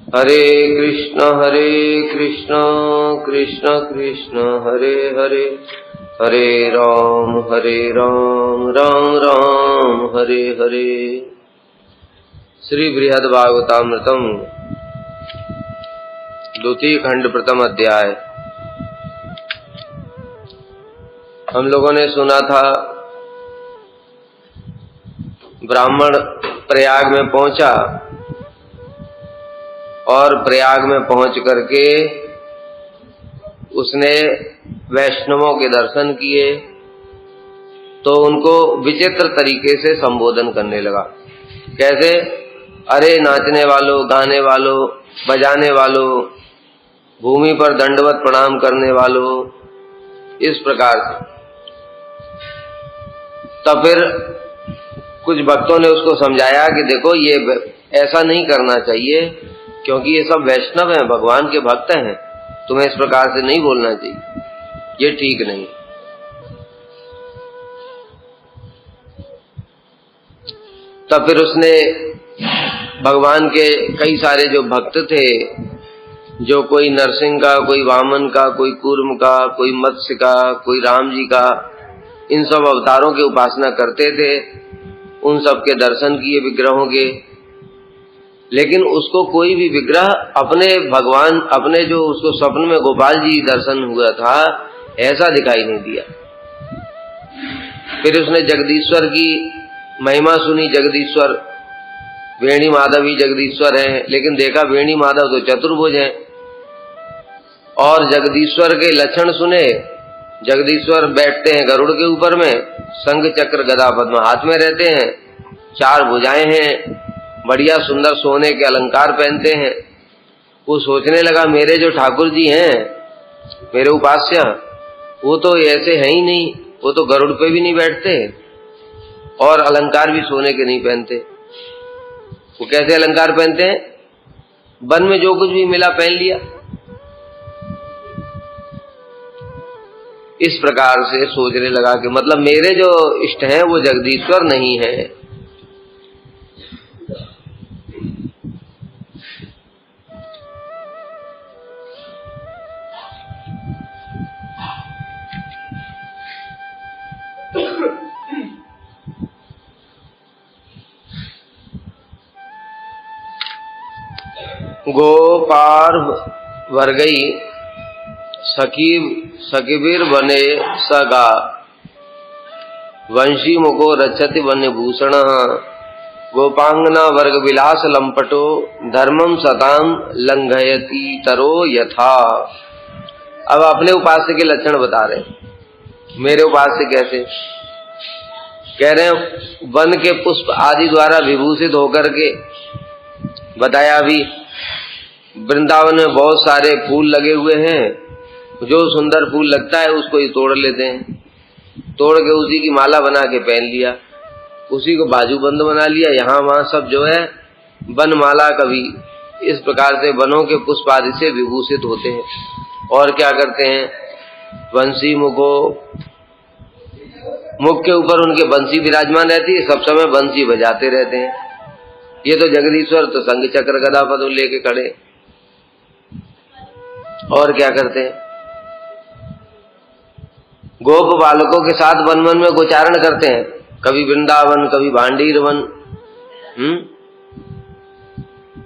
हरे कृष्ण कृष्ण कृष्ण हरे हरे, हरे राम राम राम हरे हरे। श्री बृहद भागवतामृतम द्वितीय खंड प्रथम अध्याय। हम लोगों ने सुना था ब्राह्मण प्रयाग में पहुंचा और प्रयाग में पहुंच करके उसने वैष्णवों के दर्शन किए तो उनको विचित्र तरीके से संबोधन करने लगा। कैसे? अरे नाचने वालों, गाने वालों, बजाने वालों, भूमि पर दंडवत प्रणाम करने वालों, इस प्रकार से। तब फिर कुछ भक्तों ने उसको समझाया कि देखो ये ऐसा नहीं करना चाहिए, क्योंकि ये सब वैष्णव हैं, भगवान के भक्त हैं, तुम्हें इस प्रकार से नहीं बोलना चाहिए, ये ठीक नहीं। तब फिर उसने भगवान के कई सारे जो भक्त थे, जो कोई नरसिंह का, कोई वामन का, कोई कूर्म का, कोई मत्स्य का, कोई राम जी का, इन सब अवतारों की उपासना करते थे, उन सब के दर्शन किए विग्रहों के। लेकिन उसको कोई भी विग्रह अपने भगवान, अपने जो उसको स्वप्न में गोपाल जी दर्शन हुआ था, ऐसा दिखाई नहीं दिया। फिर उसने जगदीश्वर की महिमा सुनी। जगदीश्वर वेणी माधव ही जगदीश्वर हैं, लेकिन देखा वेणी माधव तो चतुर्भुज हैं। और जगदीश्वर के लक्षण सुने। जगदीश्वर बैठते हैं गरुड़ के ऊपर में, शंख चक्र गदा पद्म हाथ में रहते हैं, 4 भुजाएं हैं, बढ़िया सुंदर सोने के अलंकार पहनते हैं। वो सोचने लगा मेरे जो ठाकुर जी हैं, मेरे उपास्य, वो तो ऐसे हैं ही नहीं, वो तो गरुड़ पे भी नहीं बैठते और अलंकार भी सोने के नहीं पहनते। वो कैसे अलंकार पहनते हैं? वन में जो कुछ भी मिला पहन लिया। इस प्रकार से सोचने लगा कि मतलब मेरे जो इष्ट हैं वो जगदीश्वर नहीं है। गोपार वर्गई सखीबीर बने सगा, वंशी मुको रक्षति वन्य भूषण, गोपांगना वर्ग विलास लंपटो, धर्मम सताम लंघयति तरो यथा। अब अपने उपास्य के लक्षण बता रहे हैं। मेरे उपास्य कैसे? कह रहे हैं वन के पुष्प आदि द्वारा विभूषित होकर के। बताया अभी वृंदावन में बहुत सारे फूल लगे हुए हैं, जो सुंदर फूल लगता है उसको ही तोड़ लेते हैं, तोड़ के उसी की माला बना के पहन लिया, उसी को बाजूबंद बना लिया। यहाँ वहाँ सब जो है वनमाला कवि, इस प्रकार से वनों के पुष्प आदि से विभूषित होते हैं। और क्या करते हैं? बंसी मुखो, मुख के ऊपर उनके बंसी विराजमान रहती है, सब समय बंसी बजाते रहते हैं। ये तो जगदीश्वर तो शंख चक्र गदा पद्म लेके खड़े। और क्या करते हैं? गोप बालकों के साथ वन वन में गोचारण करते हैं, कभी वृंदावन, कभी भांडीर वन,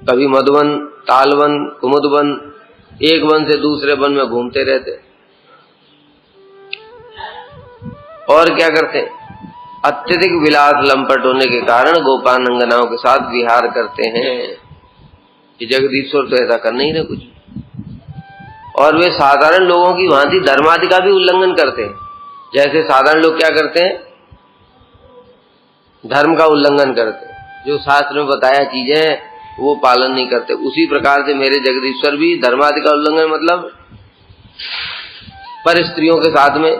कभी मधुवन, तालवन, कुमुदवन, एक वन से दूसरे वन में घूमते रहते। और क्या करते हैं? अत्यधिक विलास लंपट होने के कारण गोपानंगनाओं के साथ विहार करते हैं। कि जगदीश्वर तो ऐसा कर नहीं रहे कुछ। और वे साधारण लोगों की भांति धर्मादि का भी उल्लंघन करते हैं। जैसे साधारण लोग क्या करते हैं? धर्म का उल्लंघन करते हैं, जो शास्त्र में बताया चीजें वो पालन नहीं करते। उसी प्रकार से मेरे जगदीश्वर भी धर्मादि का उल्लंघन, मतलब पर स्त्रियों के साथ में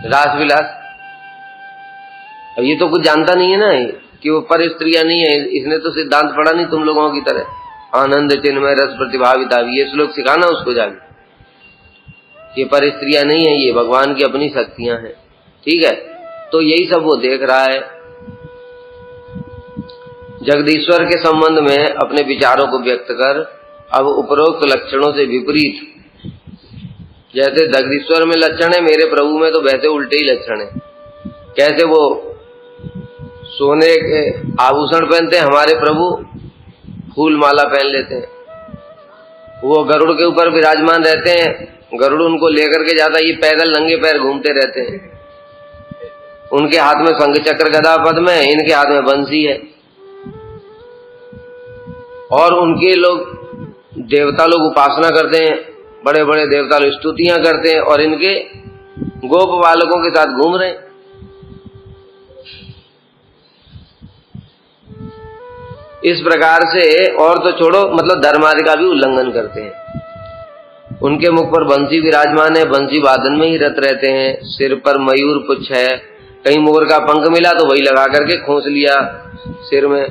रास विलास। अब ये तो कुछ जानता नहीं है ना कि वो पर स्त्रियां नहीं है। इसने तो सिद्धांत पढ़ा नहीं तुम लोगों की तरह, आनंद चिन्मय रस प्रतिभाविता। ये श्लोक सिखाना उसको जाके, ये पर स्त्रियां नहीं है, ये भगवान की अपनी शक्तियां हैं। ठीक है, तो यही सब वो देख रहा है। जगदीश्वर के संबंध में अपने विचारों को व्यक्त कर अब उपरोक्त लक्षणों से विपरीत, जैसे जगदीश्वर में लक्षण है, मेरे प्रभु में तो वैसे उल्टे ही लक्षण है। कैसे वो सोने के आभूषण पहनते हैं, हमारे प्रभु फूल माला पहन लेते हैं। वो गरुड़ के ऊपर विराजमान रहते हैं, गरुड़ उनको लेकर के जाता है, ये पैदल नंगे पैर घूमते रहते हैं। उनके हाथ में शंख चक्र गदा पद्म है, इनके हाथ में बंसी है। और उनके लोग देवता लोग उपासना करते हैं, बड़े बड़े देवता लोग स्तुतियां करते हैं, और इनके गोप बालकों के साथ घूम रहे हैं। इस प्रकार से, और तो छोड़ो, मतलब धर्म आदि का भी उल्लंघन करते हैं। उनके मुख पर बंसी विराजमान है, बंसी वादन में ही रत रहते हैं। सिर पर मयूर पुच्छ है, कहीं मोर का पंख मिला तो वही लगा करके खोस लिया सिर में।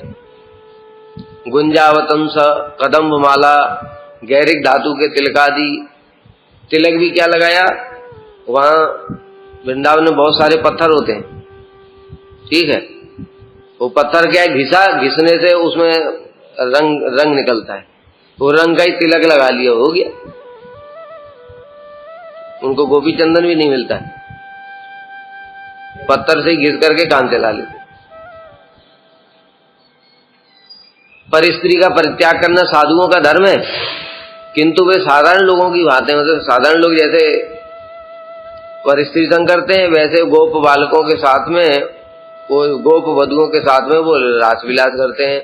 गुंजावतंस कदम्ब माला, गैरिक धातु के तिलकादि, तिलक भी क्या लगाया, वहां वृंदावन में बहुत सारे पत्थर होते हैं, ठीक है। वो पत्थर क्या है, घिसने से उसमें रंग निकलता है, वो रंग का ही तिलक लगा लिया, हो गया। उनको गोपी चंदन भी नहीं मिलता है, पत्थर से घिस करके काम चला लेते। पर स्त्री का परित्याग करना साधुओं का धर्म है, किंतु वे साधारण लोगों की बात है। मतलब साधारण लोग जैसे पर स्त्री संग करते हैं, वैसे गोप बालकों के साथ में, वो गोप वधुओं के साथ में वो रास विलास करते हैं।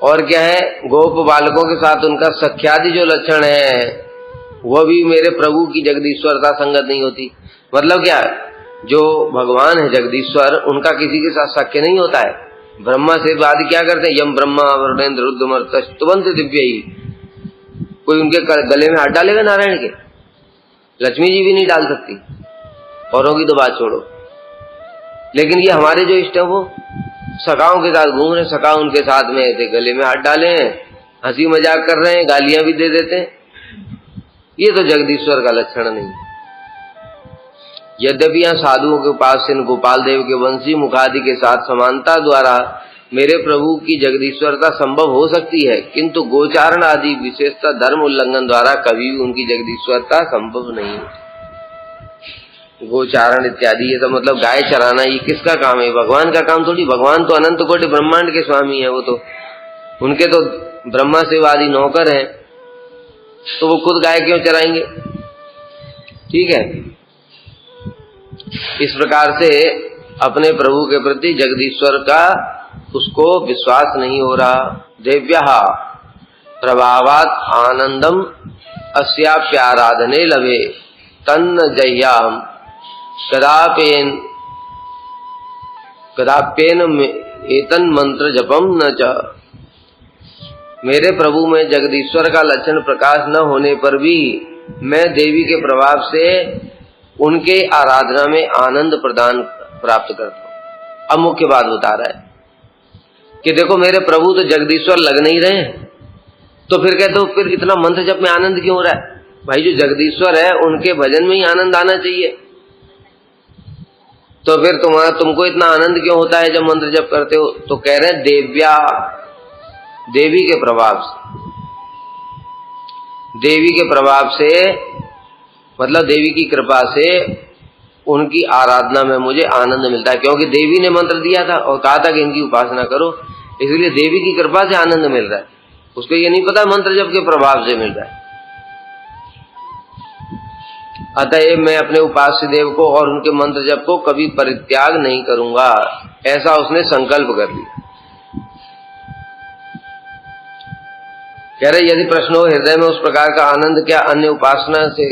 और क्या है, गोप बालकों के साथ उनका सख्यादि जो लक्षण है, वह भी मेरे प्रभु की जगदीश्वरता संगत नहीं होती। मतलब क्या है, जो भगवान है जगदीश्वर, उनका किसी के साथ सख्य नहीं होता है। ब्रह्मा से आदि क्या करते हैं, यम ब्रह्मा वरुणेन्द्र रुद्रमर्त स्तुवन्ति दिव्यैः, कोई उनके गले में हाथ डालेगा नारायण के? लक्ष्मी जी भी नहीं डाल सकती, औरों की तो बात छोड़ो। लेकिन ये हमारे जो इष्ट है वो सखाओं के साथ घूम रहे, सखा उनके साथ में ऐसे गले में हाथ डाले हैं, हंसी मजाक कर रहे हैं, गालियां भी दे देते हैं। ये तो जगदीश्वर का लक्षण नहीं है। यद्यपि यहाँ साधुओं के पास इन गोपाल देव के वंशी मुखादि के साथ समानता द्वारा मेरे प्रभु की जगदीश्वरता संभव हो सकती है, किंतु गोचारण आदि विशेषता धर्म उल्लंघन द्वारा कभी भी उनकी जगदीश्वरता संभव नहीं होती। गोचारण इत्यादि ये तो मतलब गाय चराना, ये किसका काम है? भगवान का काम थोड़ी। भगवान तो अनंत कोटि ब्रह्मांड के स्वामी है, वो तो उनके तो ब्रह्मा सेवादि नौकर हैं, तो वो खुद गाय क्यों चराएंगे? ठीक है। इस प्रकार से अपने प्रभु के प्रति जगदीश्वर का उसको विश्वास नहीं हो रहा। देव्यः प्रभावात् आनंदम अस्याप्याराधने लभे तन्न जह्याम कदाप्येन एतन मंत्र जपम न च। मेरे प्रभु में जगदीश्वर का लक्षण प्रकाश न होने पर भी मैं देवी के प्रभाव से उनके आराधना में आनंद प्रदान प्राप्त करता हूं। अब मुख्य बात बता रहा है कि देखो मेरे प्रभु तो जगदीश्वर लग नहीं रहे हैं, तो फिर कहते हो फिर इतना मंत्र जप में आनंद क्यों हो रहा है? भाई जो जगदीश्वर है उनके भजन में ही आनंद आना चाहिए, तो फिर तुमको इतना आनंद क्यों होता है जब मंत्र जप करते हो? तो कह रहे हैं देव्या, देवी के प्रभाव से, देवी के प्रभाव से मतलब देवी की कृपा से उनकी आराधना में मुझे आनंद मिलता है, क्योंकि देवी ने मंत्र दिया था और कहा था कि इनकी उपासना करो, इसलिए देवी की कृपा से आनंद मिल रहा है। उसको ये नहीं पता मंत्र जप के प्रभाव से मिल रहा है। अतएव मैं अपने उपास्य देव को और उनके मंत्र जप को कभी परित्याग नहीं करूंगा, ऐसा उसने संकल्प कर लिया। कह रहे यदि प्रश्न हो हृदय में उस प्रकार का आनंद क्या अन्य उपासना से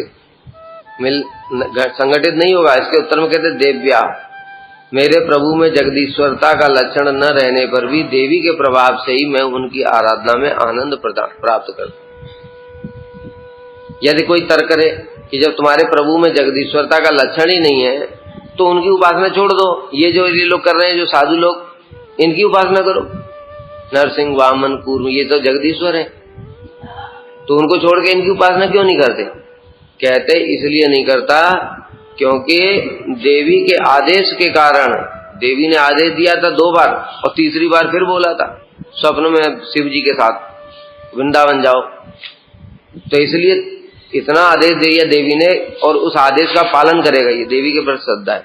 संगठित नहीं होगा? इसके उत्तर में कहते देव्या, मेरे प्रभु में जगदीश्वरता का लक्षण न रहने पर भी देवी के प्रभाव से ही मैं उनकी आराधना में आनंद प्राप्त करता हूं। यदि कोई तर्क करे कि जब तुम्हारे प्रभु में जगदीश्वरता का लक्षण ही नहीं है तो उनकी उपासना छोड़ दो, ये जो ये लोग कर रहे हैं जो साधु लोग, इनकी उपासना करो, नरसिंह वामन कूर्म, ये तो जगदीश्वर है, तो उनको छोड़ के इनकी उपासना क्यों नहीं करते? कहते इसलिए नहीं करता क्योंकि देवी के आदेश के कारण, देवी ने आदेश दिया था 2 बार और तीसरी बार फिर बोला था स्वप्न में शिव जी के साथ वृंदावन जाओ, तो इसलिए इतना आदेश दिया देवी ने और उस आदेश का पालन करेगा, ये देवी के प्रति श्रद्धा है,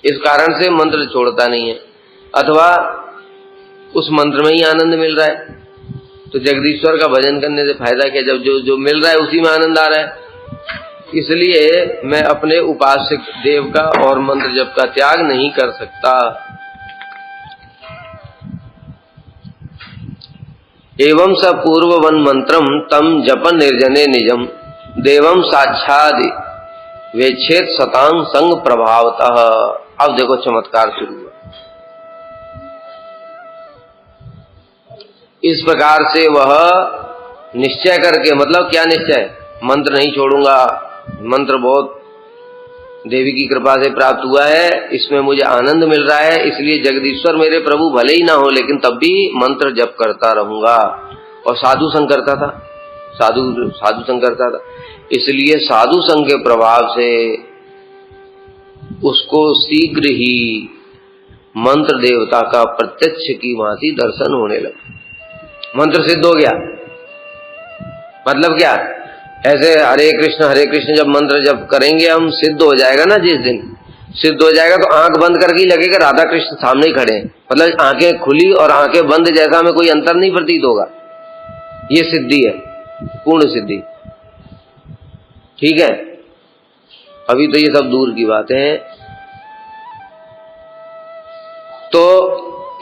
इस कारण से मंत्र छोड़ता नहीं है। अथवा उस मंत्र में ही आनंद मिल रहा है, तो जगदीश्वर का भजन करने से फायदा क्या, जब जो मिल रहा है उसी में आनंद आ रहा है। इसलिए मैं अपने उपासक देव का और मंत्र जप का त्याग नहीं कर सकता। एवं स पूर्ववन मंत्रम तम जपन निर्जने निजम देवम साक्षाद वेक्षेत सतांग संग प्रभावतः। अब देखो चमत्कार शुरू हुआ। इस प्रकार से वह निश्चय करके, मतलब क्या निश्चय, मंत्र नहीं छोड़ूंगा, मंत्र बहुत देवी की कृपा से प्राप्त हुआ है, इसमें मुझे आनंद मिल रहा है, इसलिए जगदीश्वर मेरे प्रभु भले ही ना हो लेकिन तब भी मंत्र जप करता रहूंगा। और साधु संग करता था, साधु संग करता था, इसलिए साधु संग के प्रभाव से उसको शीघ्र ही मंत्र देवता का प्रत्यक्ष की भांति दर्शन होने लगा। मंत्र सिद्ध हो गया, मतलब क्या, ऐसे हरे कृष्ण जब मंत्र जब करेंगे हम, सिद्ध हो जाएगा ना, जिस दिन सिद्ध हो जाएगा तो आंख बंद करके ही लगेगा राधा कृष्ण सामने ही खड़े हैं, मतलब आंखें खुली और आंखें बंद जैसा हमें कोई अंतर नहीं प्रतीत होगा। ये सिद्धि है, पूर्ण सिद्धि, ठीक है। अभी तो ये सब दूर की बातें हैं। तो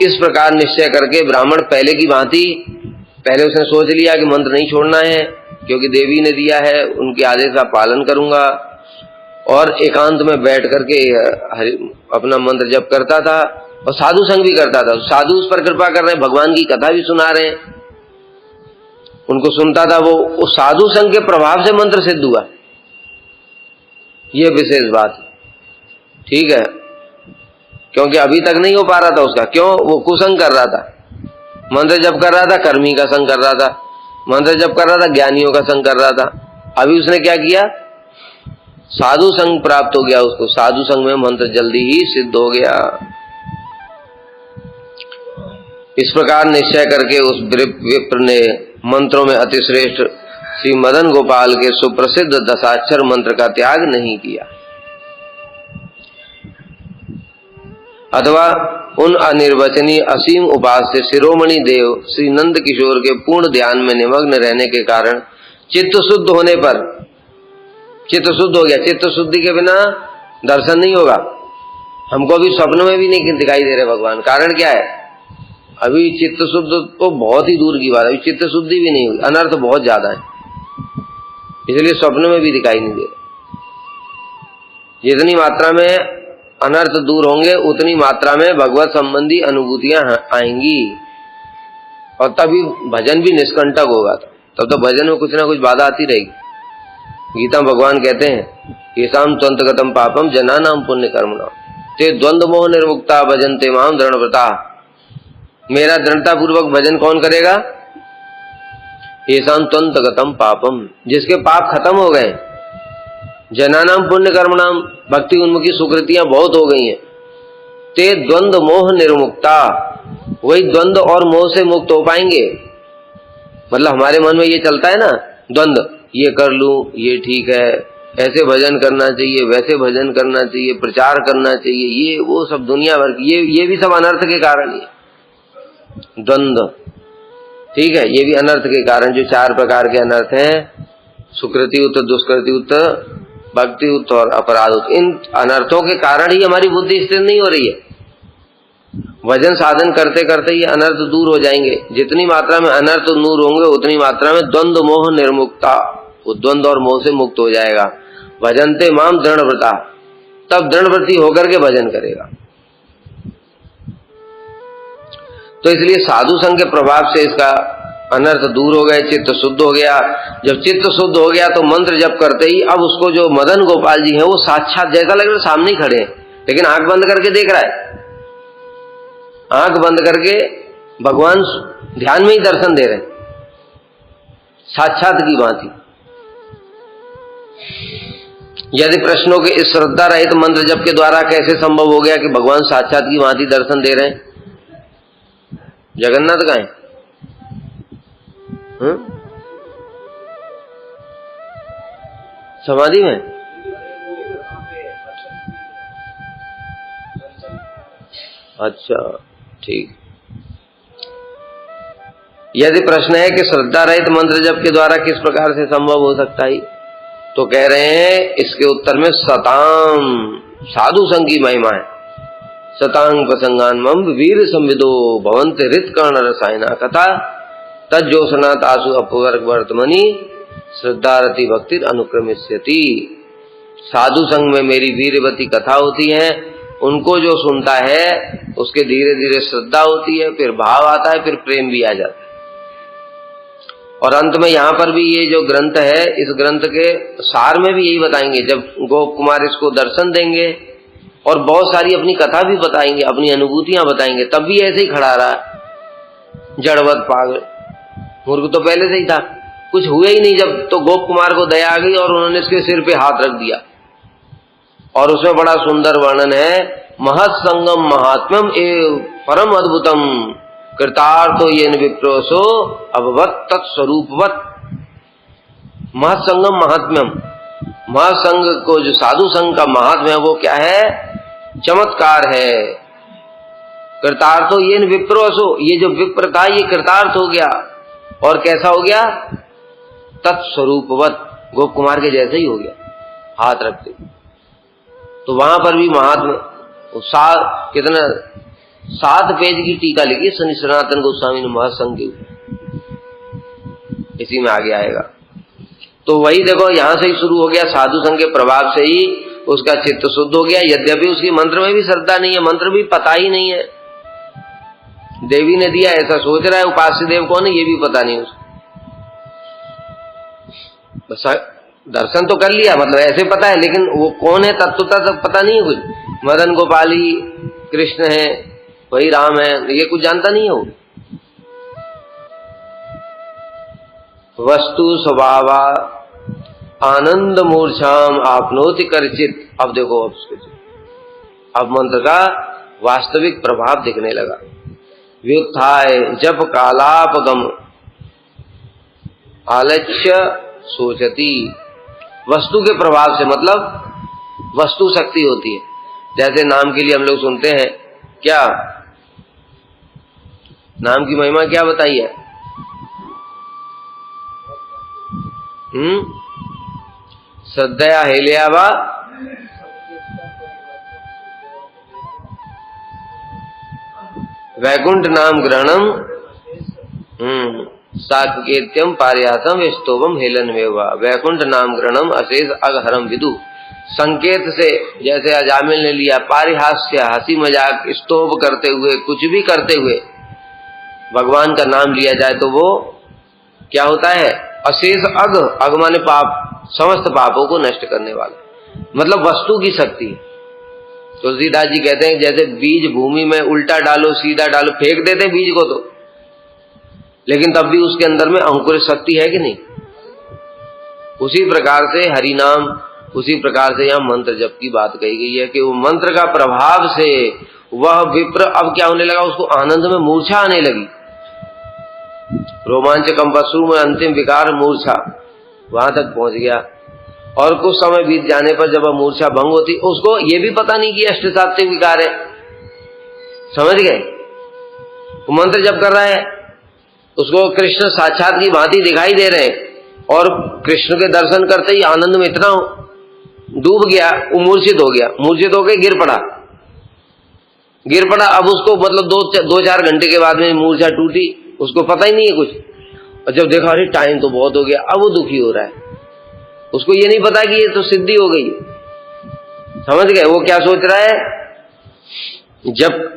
इस प्रकार निश्चय करके ब्राह्मण पहले की भांति, पहले उसने सोच लिया कि मंत्र नहीं छोड़ना है क्योंकि देवी ने दिया है, उनके आदेश का पालन करूंगा, और एकांत में बैठ करके अपना मंत्र जप करता था और साधु संग भी करता था। साधु उस पर कृपा कर रहे हैं, भगवान की कथा भी सुना रहे हैं, उनको सुनता था, वो उस साधु संग के प्रभाव से मंत्र सिद्ध हुआ। ये विशेष बात, ठीक है, क्योंकि अभी तक नहीं हो पा रहा था उसका। क्यों? वो कुसंग कर रहा था, मंत्र जप कर रहा था, कर्मी का संग कर रहा था, मंत्र जप कर रहा था, ज्ञानियों का संग कर रहा था। अभी उसने क्या किया, साधु संग प्राप्त हो गया उसको, साधु संग में मंत्र जल्दी ही सिद्ध हो गया। इस प्रकार निश्चय करके उस विप्र ने मंत्रों में अतिश्रेष्ठ श्री मदन गोपाल के सुप्रसिद्ध दशाक्षर मंत्र का त्याग नहीं किया, अथवा उन अनिर्वचनीय असीम उपास्य शिरोमणि देव श्री नंद किशोर के पूर्ण ध्यान में निमग्न रहने के कारण चित्त शुद्ध होने पर, चित्त शुद्ध हो गया, चित्त शुद्धि के बिना दर्शन नहीं होगा। हमको अभी स्वप्न में भी नहीं दिखाई दे रहे भगवान, कारण क्या है, अभी चित्त शुद्ध तो बहुत ही दूर की बात है, अभी चित्त शुद्धि भी नहीं हुई, अनर्थ बहुत ज्यादा है, इसलिए स्वप्न में भी दिखाई नहीं दे रहे। जितनी मात्रा में अनर्थ दूर होंगे उतनी मात्रा में भगवत संबंधी अनुभूतियां आएंगी, और तभी भजन भी निष्कंटक होगा। तब तो भजन में कुछ ना कुछ बाधा आती रहेगी। गीता भगवान कहते हैं, येषां त्वन्तगतं पापम जनानां पुण्य कर्मणां ते द्वंद्व मोह निर्मुक्ता भजन्ते मां दृढ़व्रता। मेरा दृढ़ता पूर्वक भजन कौन करेगा? येषां त्वन्तगतं पापम, जिसके पाप खत्म हो गए, जनानाम पुण्य कर्मणाम, भक्ति उन्मुखी सुकृतियां बहुत हो गई हैं, ते द्वंद्व मोह निर्मुक्ता, वही द्वंद्व और मोह से मुक्त हो पाएंगे। मतलब हमारे मन में ये चलता है ना द्वंद्व, ये कर लूं, ये ठीक है, ऐसे भजन करना चाहिए, वैसे भजन करना चाहिए, प्रचार करना चाहिए, ये वो सब दुनिया भर की, ये भी सब अनर्थ के कारण ही है। द्वंद्व, ठीक है, ये भी अनर्थ के कारण, जो 4 प्रकार के अनर्थ हैं, सुकृति उत्तर, दुष्कृति उत्तर, भक्ति उत्तर और अपराध उत्तर, इन अनर्थों के कारण ही हमारी बुद्धि स्थिर नहीं हो रही है। भजन साधन करते करते ये अनर्थ दूर हो जाएंगे। जितनी मात्रा में अनर्थ दूर होंगे उतनी मात्रा में द्वंद्व मोह निर्मुक्ता, वो द्वंद्व और मोह से मुक्त हो जाएगा। भजनते माम दृढ़व्रता, तब दृढ़व्रती होकर के भजन करेगा। तो इसलिए साधु संग के प्रभाव से इसका अनर्थ दूर हो गए, चित्त शुद्ध हो गया। जब चित्त शुद्ध हो गया तो मंत्र जप करते ही अब उसको जो मदन गोपाल जी हैं वो साक्षात, जैसा लग रहा है सामने ही खड़े हैं, लेकिन आंख बंद करके देख रहा है, आंख बंद करके भगवान ध्यान में ही दर्शन दे रहे हैं, साक्षात की भांति। यदि प्रश्नों के इस श्रद्धा रहित मंत्र जप के द्वारा कैसे संभव हो गया कि भगवान साक्षात की भांति दर्शन दे रहे हैं? जगन्नाथ का है समाधि में? अच्छा ठीक। यदि प्रश्न है कि श्रद्धा रहित मंत्र जप के द्वारा किस प्रकार से संभव हो सकता है, तो कह रहे हैं इसके उत्तर में सतांग साधु संग की महिमा है। सतांग प्रसंगान मम वीर संविदो भवंत हृत कर्ण रसायना कथा तज्जोसना तासु अपवर्ग वर्तमनी श्रद्धारति भक्ति अनुक्रमिष्यति। साधु संग में मेरी वीरवती कथा होती है, उनको जो सुनता है उसके धीरे धीरे श्रद्धा होती है, फिर भाव आता है, फिर प्रेम भी आ जाता है। और अंत में यहाँ पर भी ये जो ग्रंथ है, इस ग्रंथ के सार में भी यही बताएंगे। जब गोप कुमार इसको दर्शन देंगे और बहुत सारी अपनी कथा भी बताएंगे, अपनी अनुभूतियां बताएंगे, तब भी ऐसे ही खड़ा रहा जड़वत पागल। मूर्ख तो पहले से ही था, कुछ हुआ ही नहीं। जब तो गोप कुमार को दया आ गई और उन्होंने इसके सिर पे हाथ रख दिया और उसमें बड़ा सुंदर वर्णन है, महत्संगम महात्म्यम एव परम अद्भुतम कृतार्थो येन विप्रोसो अभवत् तत्स्वरूपवत्। महत्संगम महात्म्यम, महासंग को जो साधु संघ का महात्म्य है वो क्या है? चमत्कार है। कृतार्थो येन विप्रोसो, ये जो विप्र था ये कृतार्थ हो गया। और कैसा हो गया? तत्स्वरूपवत्, गोप कुमार के जैसे ही हो गया हाथ रखते। तो वहां पर भी महात्म्य कितना 7 पेज की टीका लिखी सनातन गोस्वामी ने महासंग के ऊपर, इसी में आगे आएगा। तो वही देखो यहां से ही शुरू हो गया, साधु संघ के प्रभाव से ही उसका चित्त शुद्ध हो गया। यद्यपि उसकी मंत्र में भी श्रद्धा नहीं है, मंत्र भी पता ही नहीं है, देवी ने दिया ऐसा सोच रहा है, उपास्य देव कौन है ये भी पता नहीं उसको। बस दर्शन तो कर लिया, मतलब ऐसे पता है, लेकिन वो कौन है तत्वता तक पता नहीं है कुछ। मदन गोपाली कृष्ण है, वही राम है, ये कुछ जानता नहीं है वो। वस्तु स्वभावा आनंद मूर्छाम आपनोति करचित। अब देखो अब मंत्र का वास्तविक प्रभाव दिखने लगा। व्युत्थाय जप कालापगम आलक्ष्य सोचती। वस्तु के प्रभाव से मतलब वस्तु शक्ति होती है। जैसे नाम के लिए हम लोग सुनते हैं, क्या नाम की महिमा क्या बताई है? श्रद्धया हेलिया वा वैकुंठ नाम ग्रहणम साकेत्यम पारियातम स्तोभम हेलन वेवा। वैकुंठ नाम ग्रहणम अशेष अगहरम विदु। संकेत से जैसे अजामिल ने लिया, पारिहास्य हंसी मजाक स्तोभ करते हुए, कुछ भी करते हुए भगवान का नाम लिया जाए तो वो क्या होता है? अशेष अग माने पाप, समस्त पापों को नष्ट करने वाला, मतलब वस्तु की शक्ति। तुलसीदास जी कहते हैं जैसे बीज भूमि में उल्टा डालो सीधा डालो, फेंक देते बीज को तो, लेकिन तब भी उसके अंदर में अंकुर शक्ति है कि नहीं? उसी प्रकार से हरि नाम, उसी प्रकार से यहाँ मंत्र जप की बात कही गई है कि वो मंत्र का प्रभाव से वह विप्र अब क्या होने लगा, उसको आनंद में मूर्छा आने लगी। रोमांच कंपशु में अंतिम विकार मूर्छा, वहां तक पहुंच गया। और कुछ समय बीत जाने पर जब वह मूर्छा भंग होती, उसको ये भी पता नहीं कि अष्टसात्विक विकार है। समझ गए? वो मंत्र जप कर रहा है, उसको कृष्ण साक्षात की भांति दिखाई दे रहे हैं, और कृष्ण के दर्शन करते ही आनंद में इतना डूब गया, वो मूर्छित हो गया। मूर्छित होकर गिर पड़ा। अब उसको मतलब 2-4 घंटे के बाद में मूर्छा टूटी, उसको पता ही नहीं है कुछ। और जब देखा अरे टाइम तो बहुत हो गया, अब वो दुखी हो रहा है। उसको ये नहीं पता कि ये तो सिद्धि हो गई। समझ गए? वो क्या सोच रहा है,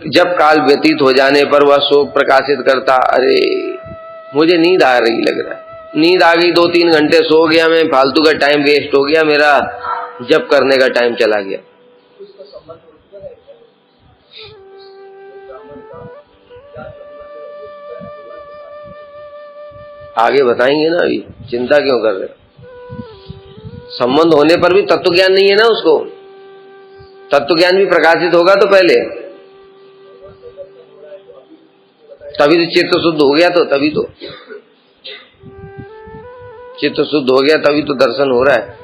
जब काल व्यतीत हो जाने पर वह शोक प्रकाशित करता, अरे मुझे नींद आ रही लग रहा है, नींद आ गई, 2-3 घंटे सो गया मैं, फालतू का टाइम वेस्ट हो गया मेरा, जब करने का टाइम चला गया। आगे बताएंगे ना, अभी चिंता क्यों कर रहे? संबंध होने पर भी तत्व ज्ञान नहीं है ना उसको। तत्व ज्ञान भी प्रकाशित होगा तो पहले, तभी तो चित्त शुद्ध हो गया। तो तभी तो चित्त शुद्ध हो गया, तभी तो दर्शन हो रहा है।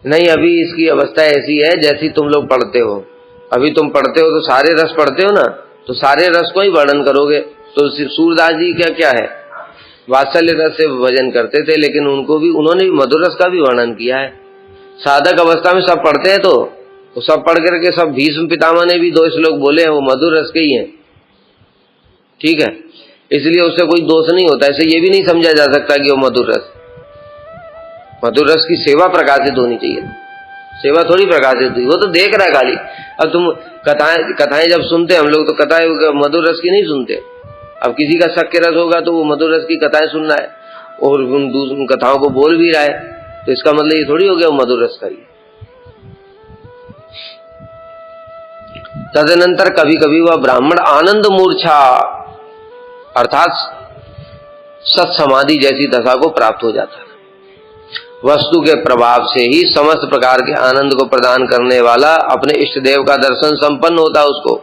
नहीं, अभी इसकी अवस्था ऐसी है जैसी तुम लोग पढ़ते हो। अभी तुम पढ़ते हो तो सारे रस पढ़ते हो ना, तो सारे रस को ही वर्णन करोगे। तो सूरदास जी क्या है, वात्सल्य रस से भजन करते थे, लेकिन उन्होंने भी मधुर रस का भी वर्णन किया है। साधक अवस्था में सब पढ़ते हैं, तो सब पढ़ करके सब भीष्म पितामह ने भी 2 श्लोक बोले हैं, वो मधुर रस के ही हैं। ठीक है, इसलिए उससे कोई दोष नहीं होता। ऐसे ये भी नहीं समझा जा सकता कि वो मधुर रस की सेवा प्रकाशित होनी चाहिए। सेवा थोड़ी प्रकाशित हुई, वो तो देख रहा है खाली। अब तुम कथाएं जब सुनते हम लोग, तो कथाएं मधुर रस की नहीं सुनते। अब किसी का शक्य रस होगा तो वो मधुर रस की कथाएं सुन रहा है, और उन कथाओं को बोल भी रहा है, तो इसका मतलब ये थोड़ी हो गया वो मधुर रस का ही। तदनंतर कभी कभी वह ब्राह्मण आनंद मूर्छा अर्थात सत्समाधि जैसी दशा को प्राप्त हो जाता है। वस्तु के प्रभाव से ही समस्त प्रकार के आनंद को प्रदान करने वाला अपने इष्ट देव का दर्शन संपन्न होता है उसको।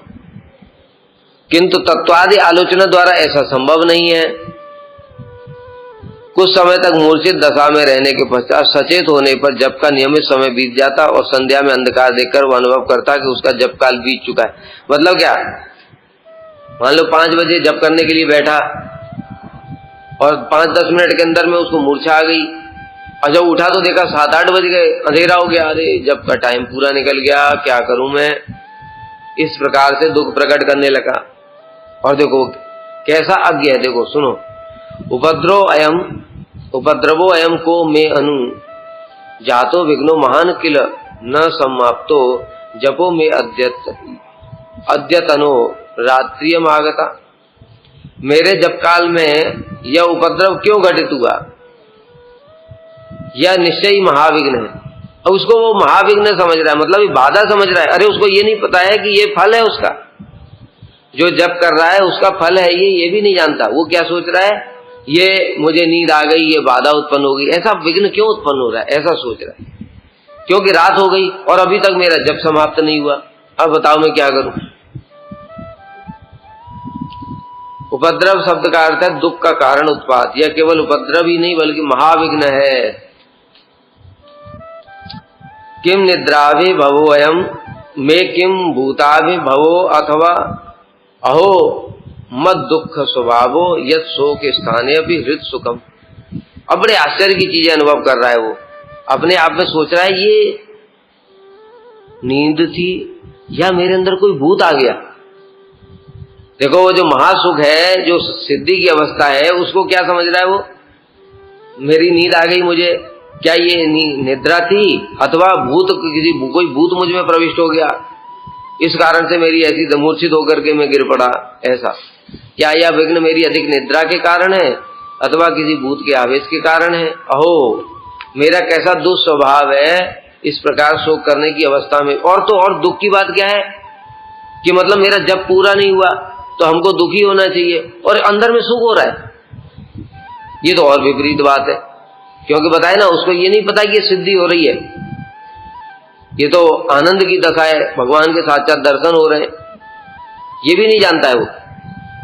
किंतु तत्वादि आलोचना द्वारा ऐसा संभव नहीं है। कुछ समय तक मूर्छित दशा में रहने के पश्चात सचेत होने पर जप का नियमित समय बीत जाता और संध्या में अंधकार देखकर वह अनुभव करता कि उसका जप काल बीत चुका है। मतलब क्या, मान लो 5 बजे जप करने के लिए बैठा और 5-10 मिनट के अंदर में उसको मूर्छा आ गई, और जब उठा तो देखा 7-8 बज गए, अंधेरा हो गया, अरे जब का टाइम पूरा निकल गया, क्या करूं मैं। इस प्रकार से दुख प्रकट करने लगा। और देखो कैसा अज्ञ है, देखो सुनो। उपद्रवो अयम को मे अनु जातो विघ्नो महान किल न समाप्तो जपो मे अद्यतनो रात्रियम आगता। मेरे जप काल में यह उपद्रव क्यों घटित हुआ, यह निश्चय ही महाविघ्न है। अब उसको वो महाविघ्न समझ रहा है, मतलब बाधा समझ रहा है। अरे उसको ये नहीं पता है कि ये फल है उसका, जो जप कर रहा है उसका फल है ये भी नहीं जानता। वो क्या सोच रहा है, ये मुझे नींद आ गई, ये बाधा उत्पन्न हो गई, ऐसा विघ्न क्यों उत्पन्न हो रहा है, ऐसा सोच रहा है। क्योंकि रात हो गई और अभी तक मेरा जप समाप्त नहीं हुआ, अब बताओ मैं क्या करूं। उपद्रव शब्द का अर्थ है दुख का कारण उत्पाद। यह केवल उपद्रव ही नहीं बल्कि महाविघ्न है। किम निद्राभि भवो अयम मे किम भूताभि भवो अथवा अहो मद दुख स्वभावो यद शोक स्थाने भी हृत सुखम। अब बड़े आश्चर्य की चीजें अनुभव कर रहा है वो, अपने आप में सोच रहा है ये नींद थी या मेरे अंदर कोई भूत आ गया। देखो वो जो महासुख है, जो सिद्धि की अवस्था है, उसको क्या समझ रहा है वो, मेरी नींद आ गई, मुझे क्या ये निद्रा थी अथवा कोई भूत मुझ में प्रविष्ट हो गया, इस कारण से मेरी ऐसी मूर्छित होकर के मैं गिर पड़ा। ऐसा क्या यह विघ्न मेरी अधिक निद्रा के कारण है अथवा किसी भूत के आवेश के कारण है। अहो मेरा कैसा दुस्वभाव है इस प्रकार शोक करने की अवस्था में। और तो और दुख की बात क्या है कि मतलब मेरा जब पूरा नहीं हुआ तो हमको दुखी होना चाहिए और अंदर में सुख हो रहा है। ये तो और विपरीत बात है, क्योंकि बताए ना उसको ये नहीं पता कि ये सिद्धि हो रही है, ये तो आनंद की दशा है, भगवान के साक्षात दर्शन हो रहे हैं, ये भी नहीं जानता है वो।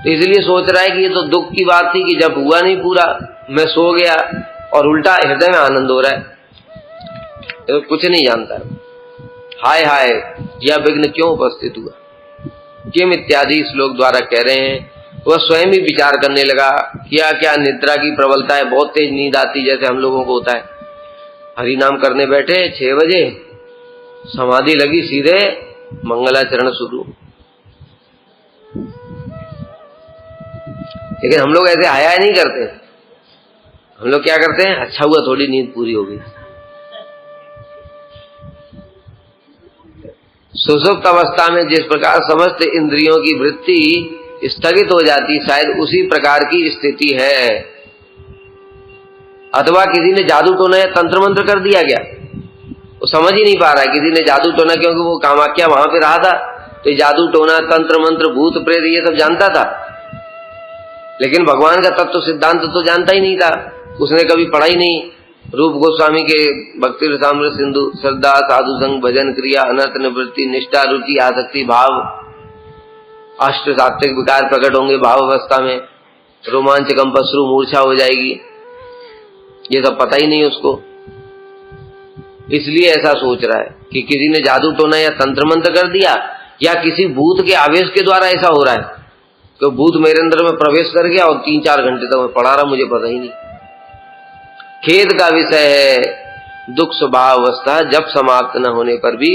तो इसलिए सोच रहा है कि ये तो दुख की बात थी कि जब हुआ नहीं पूरा, मैं सो गया, और उल्टा हृदय में आनंद हो रहा है। तो कुछ नहीं जानता है। हाय हाय यह विघ्न क्यों उपस्थित हुआ। किम इत्यादि श्लोक द्वारा कह रहे हैं। वह स्वयं ही विचार करने लगा, क्या निद्रा की प्रबलता है, बहुत तेज नींद आती जैसे हम लोगों को होता है। हरि नाम करने बैठे 6 बजे, समाधि लगी, सीधे मंगलाचरण शुरू। लेकिन हम लोग ऐसे हाया नहीं करते। हम लोग क्या करते हैं, अच्छा हुआ थोड़ी नींद पूरी हो गई। सुषुप्त अवस्था में जिस प्रकार समस्त इंद्रियों की वृत्ति स्थगित हो जाती, शायद उसी प्रकार की स्थिति है। अथवा किसी ने जादू टोना या तंत्र मंत्र कर दिया क्या, वो समझ ही नहीं पा रहा है। किसी ने जादू टोना, क्योंकि वो कामाख्या वहां पे रहा था, तो जादू टोना तंत्र मंत्र भूत प्रेत ये सब जानता था, लेकिन भगवान का तत्व सिद्धांत तो जानता ही नहीं था, उसने कभी पढ़ा ही नहीं। रूप गोस्वामी के भक्ति रसामृत सिंधु, श्रद्धा साधु संग भजन क्रिया अनर्थ निवृत्ति निष्ठा रुचि आसक्ति भाव, अष्ट सात्विक विकार प्रकट होंगे भाव अवस्था में, रोमांच कंपश्रु मूर्छा हो जाएगी, ये सब पता ही नहीं उसको। इसलिए ऐसा सोच रहा है कि किसी ने जादू टोना या तंत्र मंत्र कर दिया, या किसी भूत के आवेश के द्वारा ऐसा हो रहा है कि भूत मेरे अंदर में प्रवेश कर गया और 3-4 घंटे तक मैं पढ़ा रहा, मुझे पता ही नहीं। खेद का विषय है दुख स्वभाव अवस्था जब समाप्त न होने पर भी।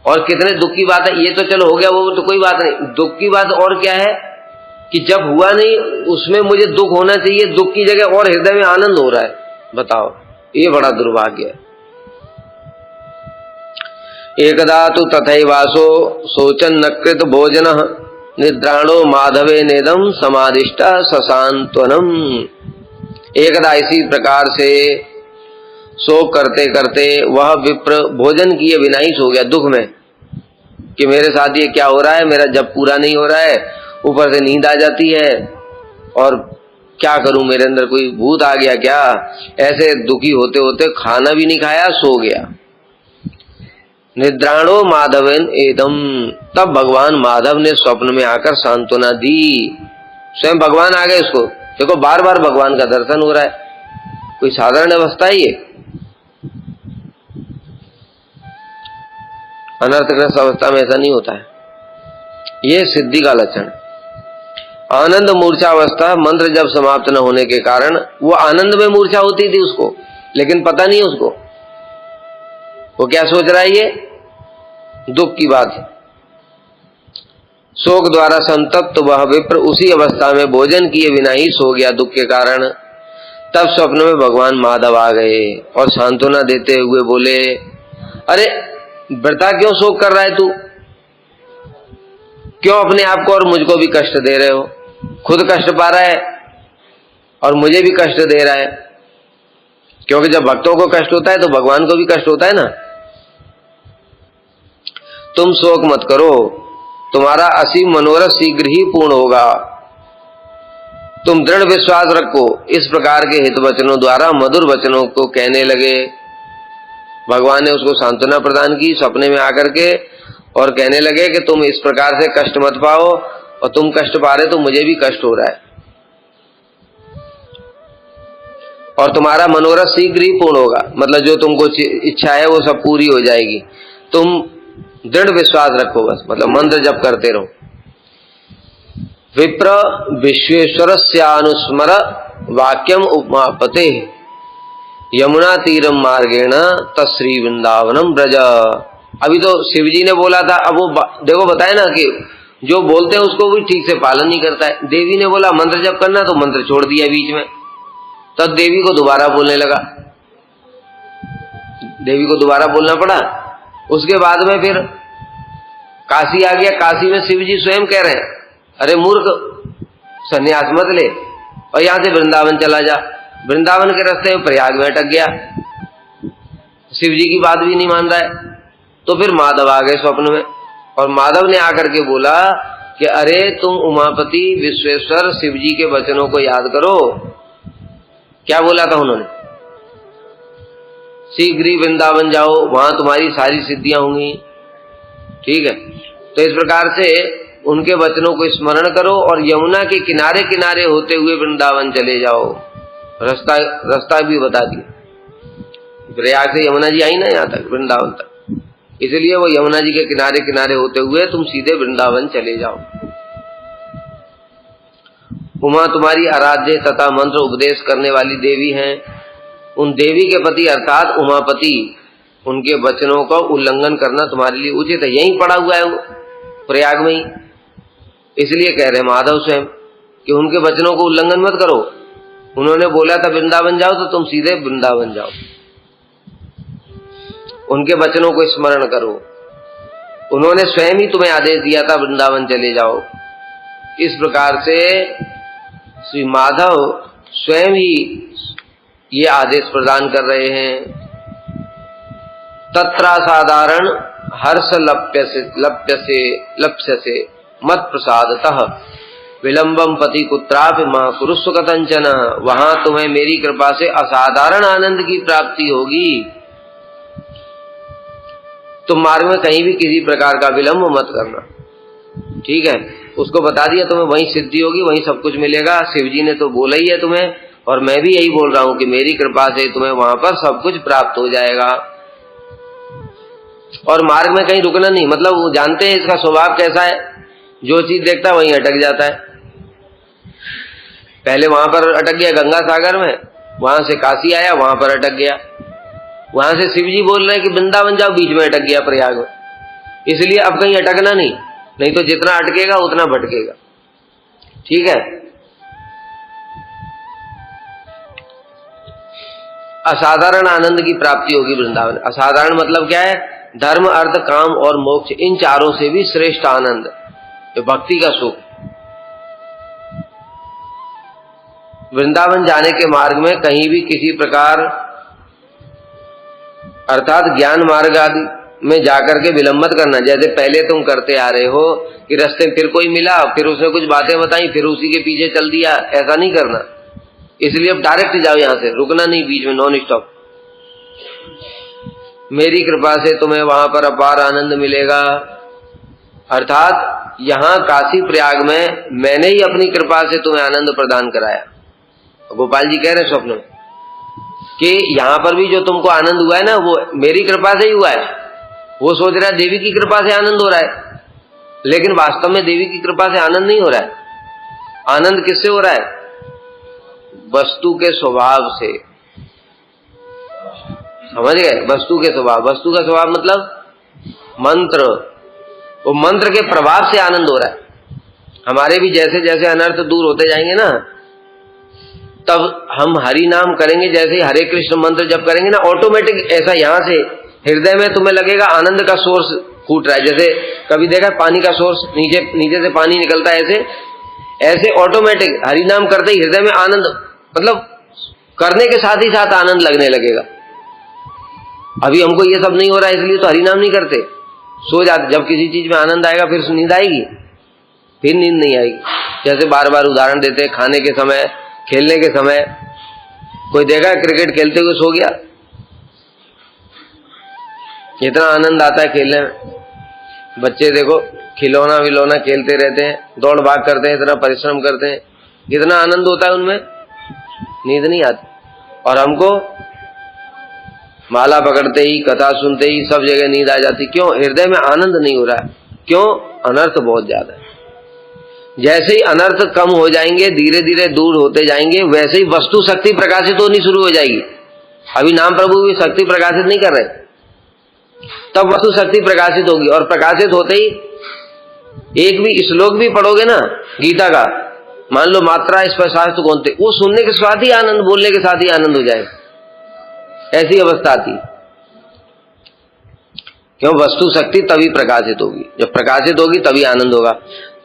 और कितने दुख की बात है, ये तो चलो हो गया, वो तो कोई बात नहीं। दुख की बात और क्या है कि जब हुआ नहीं उसमें मुझे दुख होना चाहिए, दुख की जगह और हृदय में आनंद हो रहा है। बताओ, ये बड़ा दुर्भाग्य है। एकदा तु तथैवासो शोचन नकृत भोजन निद्राणो माधवे नेदम समादिष्टा ससांत्वनम। एकदा इसी प्रकार से शोक करते करते वह विप्र भोजन किए बिना ही सो गया, दुख में कि मेरे साथ ये क्या हो रहा है, मेरा जब पूरा नहीं हो रहा है, ऊपर से नींद आ जाती है और क्या करूं, मेरे अंदर कोई भूत आ गया क्या। ऐसे दुखी होते होते खाना भी नहीं खाया, सो गया। निद्राणो माधवन एदम, तब भगवान माधव ने स्वप्न में आकर सांत्वना दी। स्वयं भगवान आ गए उसको। देखो बार बार भगवान का दर्शन हो रहा है, कोई साधारण अवस्था ही है। अनर्थग्रस्त अवस्था में ऐसा नहीं होता है, ये सिद्धि का लक्षण। आनंद मूर्छा अवस्था, मंत्र जब समाप्त न होने के कारण वो आनंद में मूर्छा होती थी उसको, लेकिन पता नहीं उसको, वो क्या सोच रहा है, ये दुख की बात है। शोक द्वारा संतप्त वह विप्र उसी अवस्था में भोजन किए बिना ही सो गया दुख के कारण। तब स्वप्न में भगवान माधव आ गए और सांत्वना देते हुए बोले, अरे वृथा क्यों शोक कर रहा है तू, क्यों अपने आप को और मुझको भी कष्ट दे रहे हो। खुद कष्ट पा रहा है और मुझे भी कष्ट दे रहा है, क्योंकि जब भक्तों को कष्ट होता है तो भगवान को भी कष्ट होता है ना। तुम शोक मत करो, तुम्हारा असीम मनोरथ शीघ्र ही पूर्ण होगा। तुम दृढ़ विश्वास रखो। इस प्रकार के हित वचनों द्वारा मधुर वचनों को कहने लगे। भगवान ने उसको सांत्वना प्रदान की सपने में आकर के और कहने लगे कि तुम इस प्रकार से कष्ट मत पाओ, और तुम कष्ट पा रहे तो मुझे भी कष्ट हो रहा है, और तुम्हारा मनोरथ शीघ्र ही पूर्ण होगा। मतलब जो तुमको इच्छा है वो सब पूरी हो जाएगी। तुम दृढ़ विश्वास रखो बस, मतलब मंत्र जप करते रहो। विप्र विश्वेश्वरस्यानुस्मर वाक्यम उमापते यमुना तीरम मार्गेण तस्श्री वृंदावनम ब्रज। अभी तो शिव जी ने बोला था, अब वो देखो बताए ना कि जो बोलते हैं उसको भी ठीक से पालन नहीं करता है। देवी ने बोला मंत्र जप करना, तो मंत्र छोड़ दिया बीच में, तब देवी को दोबारा बोलने लगा, देवी को दोबारा बोलना पड़ा। उसके बाद में फिर काशी आ गया। काशी में शिव जी स्वयं कह रहे हैं, अरे मूर्ख, सन्यास मत ले और यहां से वृंदावन चला जा। वृंदावन के रास्ते में प्रयाग में अटक गया, शिव जी की बात भी नहीं मान रहा है। तो फिर माधव आ गए स्वप्न में, और माधव ने आकर के बोला कि अरे तुम उमापति विश्वेश्वर शिव जी के वचनों को याद करो। क्या बोला था उन्होंने, शीघ्र ही वृंदावन जाओ, वहां तुम्हारी सारी सिद्धियां होंगी। ठीक है, तो इस प्रकार से उनके वचनों को स्मरण करो और यमुना के किनारे किनारे होते हुए वृंदावन चले जाओ। रास्ता भी बता दिया। प्रयाग से यमुना जी आई ना यहाँ तक, वृंदावन तक, इसलिए वो यमुना जी के किनारे किनारे होते हुए तुम सीधे वृंदावन चले जाओ। उमा तुम्हारी आराध्य तथा मंत्र उपदेश करने वाली देवी हैं। उन देवी के पति अर्थात उमापति, उनके वचनों का उल्लंघन करना तुम्हारे लिए उचित है। यहीं पड़ा हुआ है वो, प्रयाग में ही। इसलिए कह रहे माधव स्वयं कि उनके वचनों को उल्लंघन मत करो। उन्होंने बोला था वृंदावन जाओ, तो तुम सीधे वृंदावन जाओ, उनके वचनों को स्मरण करो। उन्होंने स्वयं ही तुम्हें आदेश दिया था वृंदावन चले जाओ। इस प्रकार से श्री माधव स्वयं ही ये आदेश प्रदान कर रहे हैं। तत्रासाधारण हर्ष लप्स्यसे मत प्रसादतः विलंबम पति कुत्रापि मा कुरुस्व कथंचन। वहां तुम्हें मेरी कृपा से असाधारण आनंद की प्राप्ति होगी। तुम मार्ग में कहीं भी किसी प्रकार का विलंब मत करना, ठीक है। उसको बता दिया तुम्हें वहीं सिद्धि होगी, वहीं सब कुछ मिलेगा। शिव जी ने तो बोला ही है तुम्हें, और मैं भी यही बोल रहा हूं कि मेरी कृपा से तुम्हें वहां पर सब कुछ प्राप्त हो जाएगा। और मार्ग में कहीं रुकना नहीं, मतलब वो जानते हैं इसका स्वभाव कैसा है, जो चीज देखता है वहीं अटक जाता है। पहले वहां पर अटक गया गंगा सागर में, वहां से काशी आया, वहां पर अटक गया। वहां से शिव जी बोल रहे हैं कि वृंदावन जाओ, बीच में अटक गया प्रयाग में। इसलिए अब कहीं अटकना नहीं, नहीं तो जितना अटकेगा उतना भटकेगा, ठीक है। असाधारण आनंद की प्राप्ति होगी वृंदावन। असाधारण मतलब क्या है? धर्म, अर्थ, काम और मोक्ष, इन चारों से भी श्रेष्ठ आनंद, जो भक्ति का सुख। वृंदावन जाने के मार्ग में कहीं भी किसी प्रकार अर्थात ज्ञान मार्ग आदि में जाकर के विलंब मत करना। जैसे पहले तुम करते आ रहे हो कि रास्ते में फिर कोई मिला, फिर उसने कुछ बातें बताई, फिर उसी के पीछे चल दिया, ऐसा नहीं करना। इसलिए अब डायरेक्ट जाओ, यहां से रुकना नहीं, बीच में नॉन स्टॉप। मेरी कृपा से तुम्हें वहां पर अपार आनंद मिलेगा। अर्थात यहां काशी प्रयाग में मैंने ही अपनी कृपा से तुम्हें आनंद प्रदान कराया। गोपाल जी कह रहे स्वप्न में कि यहां पर भी जो तुमको आनंद हुआ है ना, वो मेरी कृपा से ही हुआ है। वो सोच रहा है देवी की कृपा से आनंद हो रहा है, लेकिन वास्तव में देवी की कृपा से आनंद नहीं हो रहा है। आनंद किससे हो रहा है? वस्तु के स्वभाव से, समझ गए? वस्तु के स्वभाव, वस्तु का स्वभाव मतलब मंत्र, वो मंत्र के प्रभाव से आनंद हो रहा है। हमारे भी जैसे जैसे अनर्थ दूर होते जाएंगे ना, तब हम हरि नाम करेंगे, जैसे ही हरे कृष्ण मंत्र जब करेंगे ना, ऑटोमेटिक ऐसा यहां से हृदय में तुम्हें लगेगा आनंद का सोर्स फूट रहा है। जैसे कभी देखा पानी का सोर्स, नीचे से पानी निकलता है, ऐसे ऑटोमेटिक हरि नाम करते ही हृदय में आनंद, मतलब करने के साथ ही साथ आनंद लगने लगेगा। अभी हमको ये सब नहीं हो रहा है, इसलिए तो हरि नाम नहीं करते, सो जाते। जब किसी चीज में आनंद आएगा फिर नींद आएगी, फिर नींद नहीं आएगी। जैसे बार बार उदाहरण देते हैं, खाने के समय, खेलने के समय, कोई देखा क्रिकेट खेलते हुए सो गया, इतना आनंद आता है खेलने में। बच्चे देखो खिलौना विलौना खेलते रहते हैं, दौड़ भाग करते हैं, इतना परिश्रम करते हैं, कितना आनंद होता है उनमें, नींद नहीं आती। और हमको माला पकड़ते ही, कथा सुनते ही सब जगह नींद आ जाती। क्यों? हृदय में आनंद नहीं हो रहा है। क्यों? अनर्थ बहुत ज्यादा है। जैसे ही अनर्थ कम हो जाएंगे, धीरे धीरे दूर होते जाएंगे, वैसे ही वस्तु शक्ति प्रकाशित होनी शुरू हो जाएगी। अभी नाम प्रभु की शक्ति प्रकाशित नहीं कर रहे, तब वस्तु शक्ति प्रकाशित होगी। और प्रकाशित होते ही एक भी श्लोक भी पढ़ोगे ना गीता का, मान लो मात्रा स्पर्शास्तु कौनते, वो सुनने के साथ ही आनंद, बोलने के साथ ही आनंद हो जाएगा। ऐसी अवस्था आती। क्यों? वस्तु शक्ति तभी प्रकाशित होगी, जब प्रकाशित होगी तभी आनंद होगा।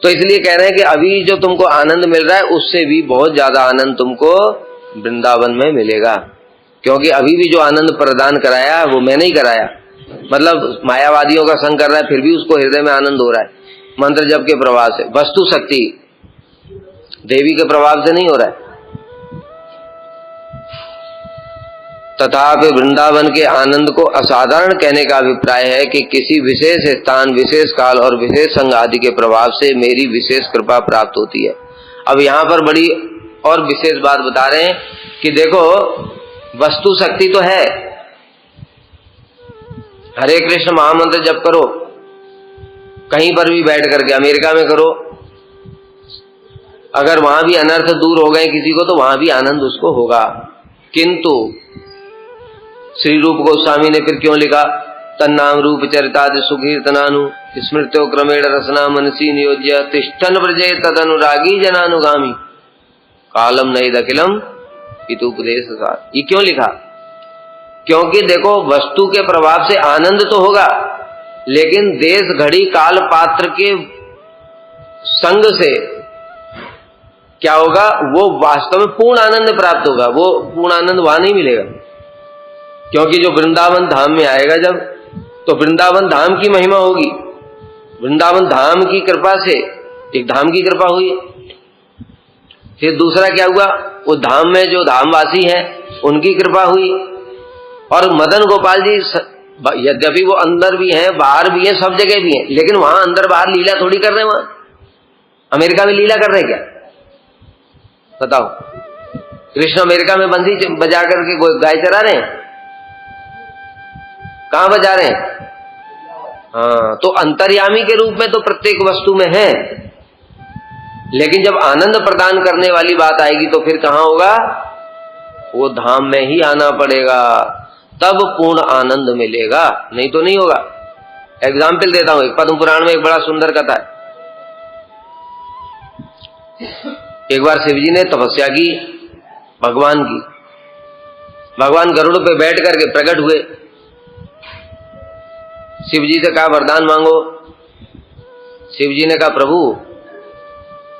तो इसलिए कह रहे हैं कि अभी जो तुमको आनंद मिल रहा है, उससे भी बहुत ज्यादा आनंद तुमको वृंदावन में मिलेगा। क्योंकि अभी भी जो आनंद प्रदान कराया वो मैंने ही कराया। मतलब मायावादियों का संग कर रहा है, फिर भी उसको हृदय में आनंद हो रहा है, मंत्र जप के प्रभाव से। वस्तु शक्ति देवी के प्रभाव से नहीं हो रहा है। तथापि वृंदावन के आनंद को असाधारण कहने का अभिप्राय है कि किसी विशेष स्थान, विशेष काल और विशेष संग आदि के प्रभाव से मेरी विशेष कृपा प्राप्त होती है। अब यहाँ पर बड़ी और विशेष बात बता रहे हैं कि देखो वस्तु शक्ति तो है, हरे कृष्ण महामंत्र जप करो, कहीं पर भी बैठ करके, अमेरिका में करो, अगर वहां भी अनर्थ दूर हो गए किसी को, तो वहां भी आनंद उसको होगा। किंतु श्री रूप गोस्वामी ने फिर क्यों लिखा, तन्नाम रूप चरितादि सुकीर्तनानु स्मृत्यो क्रमेण रसना मनसी नियोज्य तिष्ठन व्रजे तदनुरागी जनानुगामी कालम नहीं दखिलम हितोपदेश सार। ये क्यों लिखा? क्योंकि देखो वस्तु के प्रभाव से आनंद तो होगा, लेकिन देश घड़ी काल पात्र के संग से क्या होगा, वो वास्तव में पूर्ण आनंद प्राप्त होगा। वो पूर्ण आनंद वहां नहीं मिलेगा, क्योंकि जो वृंदावन धाम में आएगा जब, तो वृंदावन धाम की महिमा होगी, वृंदावन धाम की कृपा से, एक धाम की कृपा हुई। फिर दूसरा क्या हुआ, वो धाम में जो धामवासी हैं उनकी कृपा हुई। और मदन गोपाल जी यद्यपि वो अंदर भी हैं, बाहर भी हैं, सब जगह भी हैं, लेकिन वहां अंदर बाहर लीला थोड़ी कर रहे हैं। वहां अमेरिका में लीला कर रहे हैं क्या, बताओ? कृष्ण अमेरिका में बंसी बजा करके गाय चरा रहे हैं? कहां बजा रहे हैं? हाँ, तो अंतर्यामी के रूप में तो प्रत्येक वस्तु में है, लेकिन जब आनंद प्रदान करने वाली बात आएगी तो फिर कहां होगा? वो धाम में ही आना पड़ेगा, तब पूर्ण आनंद मिलेगा, नहीं तो नहीं होगा। एग्जाम्पल देता हूं, एक पद्म पुराण में एक बड़ा सुंदर कथा है। एक बार शिव जी ने तपस्या की भगवान की, भगवान गरुड़ पे बैठ करके प्रकट हुए। शिव जी से कहा वरदान मांगो। शिव जी ने कहा प्रभु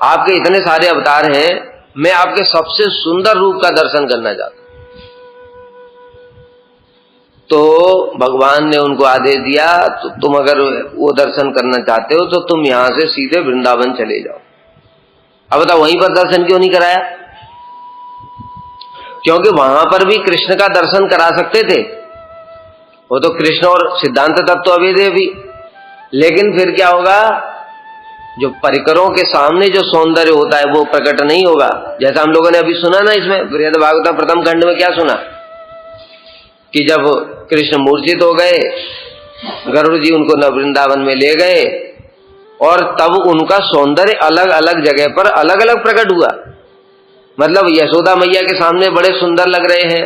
आपके इतने सारे अवतार हैं, मैं आपके सबसे सुंदर रूप का दर्शन करना चाहता हूं। तो भगवान ने उनको आदेश दिया, तो तुम अगर वो दर्शन करना चाहते हो तो तुम यहां से सीधे वृंदावन चले जाओ। अब बताओ वहीं पर दर्शन क्यों नहीं कराया? क्योंकि वहां पर भी कृष्ण का दर्शन करा सकते थे, वो तो कृष्ण और सिद्धांत तत्व अभेद भी, लेकिन फिर क्या होगा, जो परिकरों के सामने जो सौंदर्य होता है वो प्रकट नहीं होगा। जैसा हम लोगों ने अभी सुना ना, इसमें बृहद भागवत प्रथम खंड में क्या सुना कि जब कृष्ण मूर्छित हो गए, गरुड़ जी उनको न वृंदावन में ले गए, और तब उनका सौंदर्य अलग अलग जगह पर अलग अलग प्रकट हुआ। मतलब यशोदा मैया के सामने बड़े सुंदर लग रहे हैं,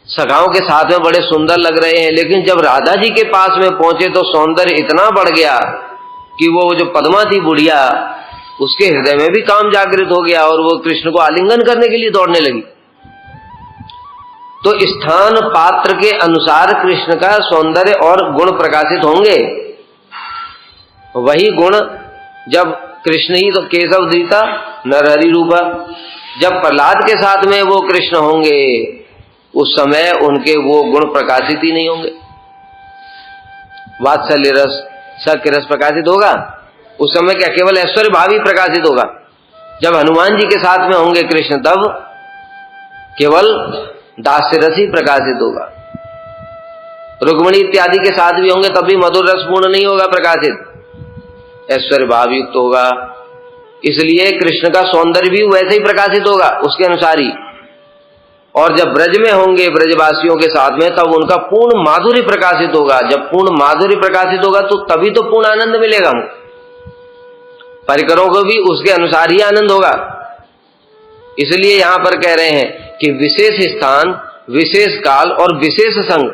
सखाओं के साथ में बड़े सुंदर लग रहे हैं, लेकिन जब राधा जी के पास में पहुंचे तो सौंदर्य इतना बढ़ गया कि वो जो पद्मा थी बुढ़िया, उसके हृदय में भी काम जागृत हो गया और वो कृष्ण को आलिंगन करने के लिए दौड़ने लगी। तो स्थान पात्र के अनुसार कृष्ण का सौंदर्य और गुण प्रकाशित होंगे। वही गुण जब कृष्ण ही तो केशव धृता नरहरि रूपा, जब प्रहलाद के साथ में वो कृष्ण होंगे उस समय उनके वो गुण प्रकाशित ही नहीं होंगे। वात्सल्य रस, सख्य रस प्रकाशित होगा उस समय, क्या केवल ऐश्वर्य भाव ही प्रकाशित होगा। जब हनुमान जी के साथ में होंगे कृष्ण तब केवल दास्य रस ही प्रकाशित होगा। रुक्मिणी इत्यादि के साथ भी होंगे तब भी मधुर रस पूर्ण नहीं होगा प्रकाशित, ऐश्वर्य भाव युक्त होगा। इसलिए कृष्ण का सौंदर्य भी वैसे ही प्रकाशित होगा उसके अनुसार ही। और जब ब्रज में होंगे ब्रजवासियों के साथ में तब उनका पूर्ण माधुर्य प्रकाशित होगा। जब पूर्ण माधुर्य प्रकाशित होगा तो तभी तो पूर्ण आनंद मिलेगा हमको, परिकरों को भी उसके अनुसार ही आनंद होगा। इसलिए यहां पर कह रहे हैं कि विशेष स्थान, विशेष काल और विशेष संग।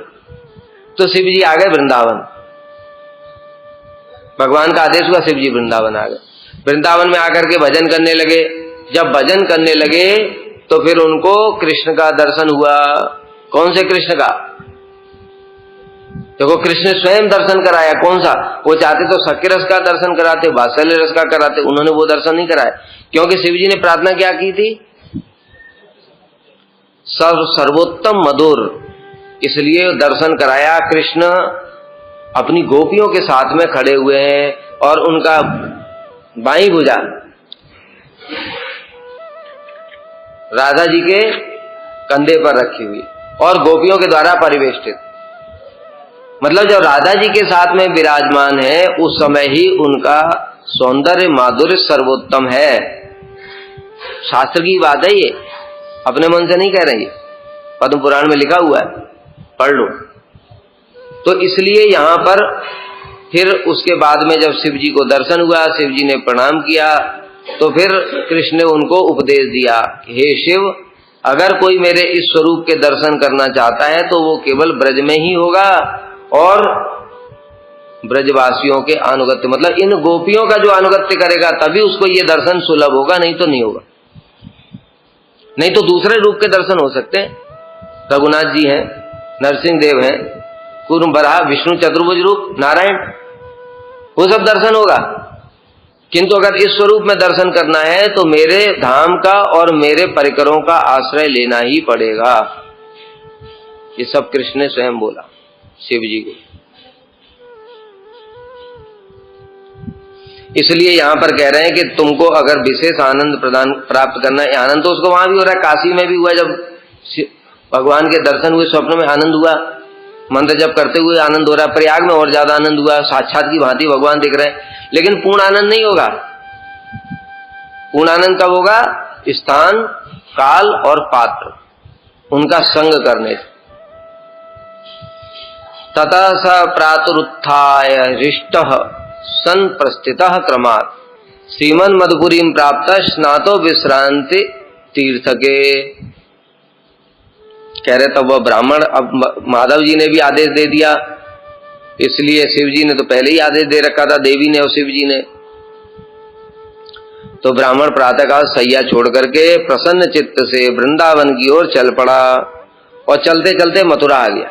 तो शिव जी आ गए वृंदावन, भगवान का आदेश हुआ, शिव जी वृंदावन आ गए। वृंदावन में आकर के भजन करने लगे। जब भजन करने लगे तो फिर उनको कृष्ण का दर्शन हुआ। कौन से कृष्ण का? देखो कृष्ण स्वयं दर्शन कराया। कौन सा? वो चाहते तो सख्य रस का दर्शन कराते, वात्सल्य रस का कराते, उन्होंने वो दर्शन नहीं कराया, क्योंकि शिव जी ने प्रार्थना क्या की थी? सर्वोत्तम मधुर, इसलिए दर्शन कराया। कृष्ण अपनी गोपियों के साथ में खड़े हुए हैं और उनका बाईं भुजा राधा जी के कंधे पर रखी हुई और गोपियों के द्वारा परिवेष्टित। मतलब जब राधा जी के साथ में विराजमान है उस समय ही उनका सौंदर्य माधुर्य सर्वोत्तम है। शास्त्र की बात है, ये अपने मन से नहीं कह रही, पद्म पुराण में लिखा हुआ है, पढ़ लो। तो इसलिए यहां पर फिर उसके बाद में जब शिव जी को दर्शन हुआ, शिव जी ने प्रणाम किया, तो फिर कृष्ण ने उनको उपदेश दिया, हे शिव, अगर कोई मेरे इस स्वरूप के दर्शन करना चाहता है तो वो केवल ब्रज में ही होगा और ब्रजवासियों के अनुगत्य, मतलब इन गोपियों का जो अनुगत्य करेगा तभी उसको ये दर्शन सुलभ होगा, नहीं तो नहीं होगा। नहीं तो दूसरे रूप के दर्शन हो सकते हैं, रघुनाथ जी हैं, नरसिंह देव हैं, कूर्म बराह, विष्णु चतुर्भुज रूप, नारायण, वो सब दर्शन होगा। किंतु अगर इस स्वरूप में दर्शन करना है तो मेरे धाम का और मेरे परिकरों का आश्रय लेना ही पड़ेगा। ये सब कृष्ण ने स्वयं बोला शिव जी को। इसलिए यहां पर कह रहे हैं कि तुमको अगर विशेष आनंद प्रदान प्राप्त करना है, आनंद तो उसको वहां भी हो रहा है, काशी में भी हुआ, जब भगवान के दर्शन हुए स्वप्न में आनंद हुआ, मंत्र जप करते हुए आनंद हो रहा है, प्रयाग में और ज्यादा आनंद हुआ, साक्षात की भांति भगवान दिख रहे हैं। लेकिन पूर्ण आनंद नहीं होगा। पूर्ण आनंद कब होगा? स्थान, काल और पात्र उनका संग करने से। ततः स प्रातरुत्थाय हृष्टः सन प्रस्थितः क्रमात् श्रीमन् मधुपुरीं प्राप्त स्नातो विश्रांति तीर्थके। कह रहे तब वह ब्राह्मण, अब माधव जी ने भी आदेश दे दिया, इसलिए शिव जी ने तो पहले ही आदेश दे रखा था, देवी ने और शिव जी ने। तो ब्राह्मण प्रातःकाल सैया छोड़ करके प्रसन्न चित्त से वृंदावन की ओर चल पड़ा और चलते चलते मथुरा आ गया।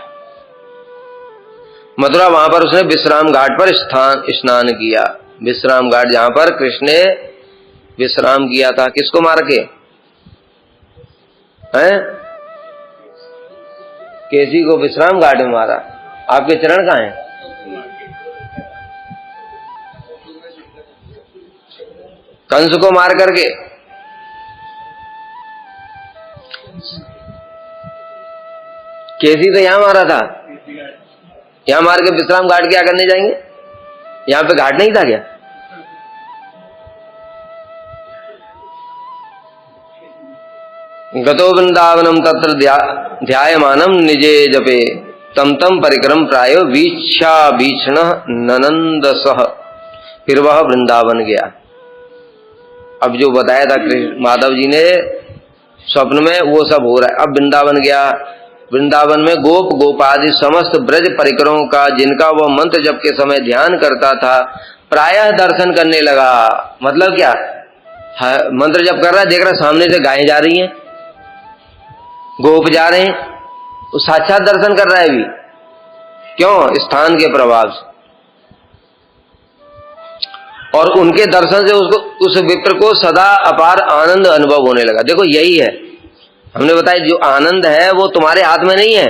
मथुरा, वहां पर उसने विश्राम घाट पर स्नान किया। विश्राम घाट जहां पर कृष्ण ने विश्राम किया था, किसको मार के? हैं? केसी को विश्राम घाट में मारा। आपके चरण कहाँ हैं? कंस को मार करके। केसी तो यहां मारा था, यहां मार के विश्राम घाट क्या करने जाएंगे? यहां पे घाट नहीं था क्या? गतो वृंदावनम तत्र ध्यायमानम निजे जपे तम तम परिक्रम प्रायो वीक्षा भीषण ननंदसह। फिर वह वृंदावन गया। अब जो बताया था माधव जी ने स्वप्न में, वो सब हो रहा है। अब वृंदावन गया। वृंदावन में गोप गोपादि समस्त ब्रज परिकरों का, जिनका वह मंत्र जप के समय ध्यान करता था, प्रायः दर्शन करने लगा। मतलब क्या? मंत्र जप कर रहा है, देख रहा सामने से गायें जा रही हैं, गोप जा रहे हैं, तो साक्षात दर्शन कर रहा है अभी। क्यों? स्थान के प्रभाव से। और उनके दर्शन से उसको, उस विप्र को सदा अपार आनंद अनुभव होने लगा। देखो यही है, हमने बताया जो आनंद है वो तुम्हारे हाथ में नहीं है।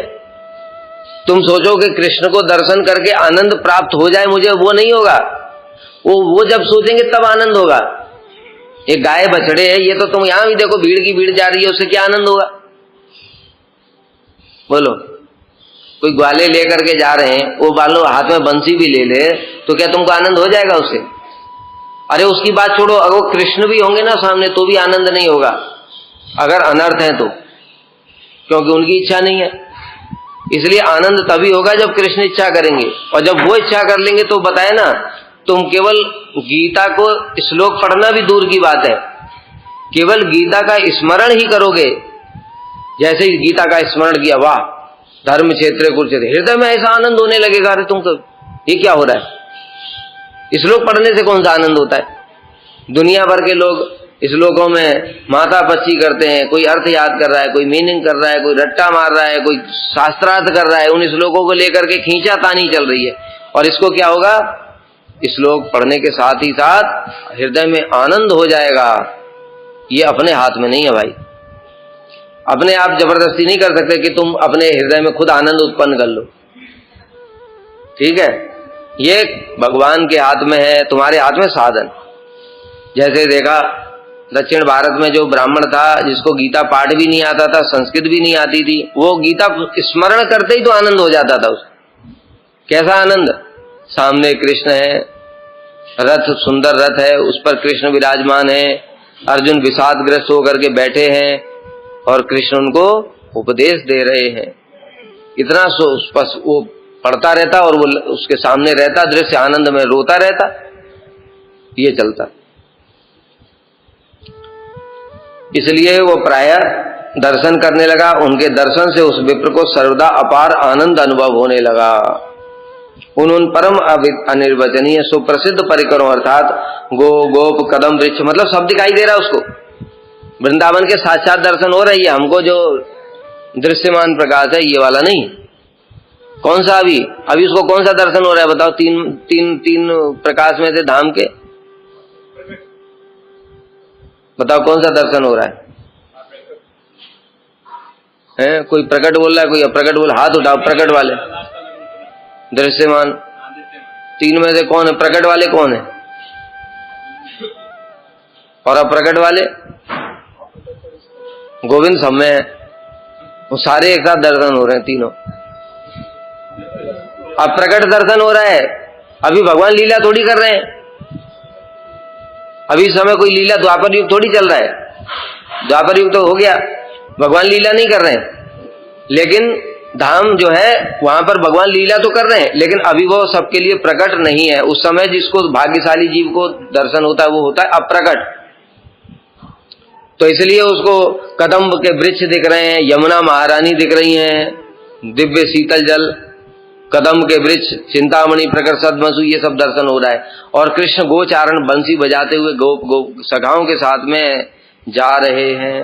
तुम सोचो कि कृष्ण को दर्शन करके आनंद प्राप्त हो जाए मुझे, वो नहीं होगा। वो जब सोचेंगे तब आनंद होगा। ये गाय बछड़े है, ये तो तुम यहां भी देखो, भीड़ की भीड़ जा रही है, उससे क्या आनंद होगा? बोलो। कोई ग्वाले लेकर के जा रहे हैं, वो बालों हाथ में बंसी भी ले ले, तो क्या तुमको आनंद हो जाएगा उससे? अरे उसकी बात छोड़ो, अगर वो कृष्ण भी होंगे ना सामने तो भी आनंद नहीं होगा, अगर अनर्थ है तो, क्योंकि उनकी इच्छा नहीं है। इसलिए आनंद तभी होगा जब कृष्ण इच्छा करेंगे, और जब वो इच्छा कर लेंगे तो बताए ना, तुम केवल गीता को श्लोक पढ़ना भी दूर की बात है, केवल गीता का स्मरण ही करोगे। जैसे ही गीता का स्मरण किया, वाह धर्म क्षेत्र कुरुक्षेत्र, हृदय में ऐसा आनंद होने लगेगा, अरे तुमको ये क्या हो रहा है? श्लोक पढ़ने से कौन सा आनंद होता है? दुनिया भर के लोग श्लोकों में माथा पच्ची करते हैं, कोई अर्थ याद कर रहा है, कोई मीनिंग कर रहा है, कोई रट्टा मार रहा है, कोई शास्त्रार्थ कर रहा है, उन श्लोकों को लेकर के खींचातानी चल रही है। और इसको क्या होगा? श्लोक पढ़ने के साथ ही साथ हृदय में आनंद हो जाएगा। ये अपने हाथ में नहीं है भाई। अपने आप जबरदस्ती नहीं कर सकते कि तुम अपने हृदय में खुद आनंद उत्पन्न कर लो, ठीक है? ये भगवान के हाथ में है, तुम्हारे हाथ में साधन। जैसे देखा दक्षिण भारत में जो ब्राह्मण था, जिसको गीता पाठ भी नहीं आता था, संस्कृत भी नहीं आती थी, वो गीता स्मरण करते ही तो आनंद हो जाता था उसको। कैसा आनंद? सामने कृष्ण है, रथ सुंदर रथ है, उस पर कृष्ण विराजमान है, अर्जुन विषादग्रस्त होकर के बैठे हैं और कृष्ण उनको उपदेश दे रहे हैं। इतना वो पढ़ता रहता और वो उसके सामने रहता, दृश्य आनंद में रोता रहता, ये चलता। इसलिए वो प्रायः दर्शन करने लगा। उनके दर्शन से उस विप्र को सर्वदा अपार आनंद अनुभव होने लगा। उन परम अनिर्वचनीय सुप्रसिद्ध परिकरों अर्थात गो गोप कदम वृक्ष, मतलब सब दिखाई दे रहा है उसको। वृंदावन के साक्षात दर्शन हो रही है। हमको जो दृश्यमान प्रकाश है ये वाला नहीं। कौन सा? अभी उसको कौन सा दर्शन हो रहा है बताओ? तीन प्रकाश में से धाम के बताओ कौन सा दर्शन हो रहा है? कोई प्रकट बोल रहा है, कोई अप्रकट बोल, हाथ उठाओ। प्रकट वाले, दृश्यमान, तीन में से कौन है? प्रकट वाले कौन है और अप्रकट वाले? गोविंद सब में है, वो सारे एक साथ दर्शन हो रहे हैं तीनों। अप्रकट दर्शन हो रहा है, अभी भगवान लीला थोड़ी कर रहे हैं। अभी इस समय कोई लीला, द्वापर युग थोड़ी चल रहा है, द्वापर युग तो हो गया, भगवान लीला नहीं कर रहे हैं। लेकिन धाम जो है वहां पर भगवान लीला तो कर रहे हैं, लेकिन अभी वो सबके लिए प्रकट नहीं है। उस समय जिसको भाग्यशाली जीव को दर्शन होता है वो होता है अप्रकट। तो इसलिए उसको कदम्ब के वृक्ष दिख रहे हैं, यमुना महारानी दिख रही हैं, दिव्य शीतल जल, कदम्ब के वृक्ष, चिंतामणि, प्रकट सद्मसु, ये सब दर्शन हो रहा है। और कृष्ण गोचारण बंसी बजाते हुए गोप सखाओं के साथ में जा रहे हैं।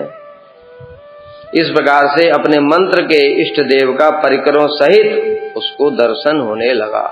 इस प्रकार से अपने मंत्र के इष्ट देव का परिकरों सहित उसको दर्शन होने लगा।